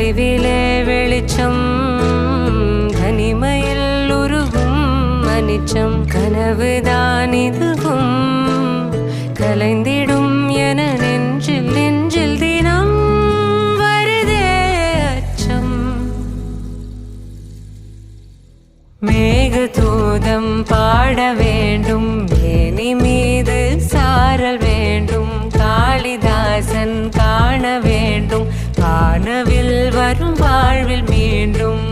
தொலைவிலே வெளிச்சம் தனிமையில் உருகும் அனிச்சம் கனவுதான் இதுவும் கலைந்திடும் என நெஞ்சில் நெஞ்சில் தினம் வருதே அச்சம். மேகதூதம் பாட வேண்டும் மேனி மீது சாரல் வேண்டும் காளிதாசன் காண வேண்டும் வானவில் வரும் வாழ்வில் மீண்டும்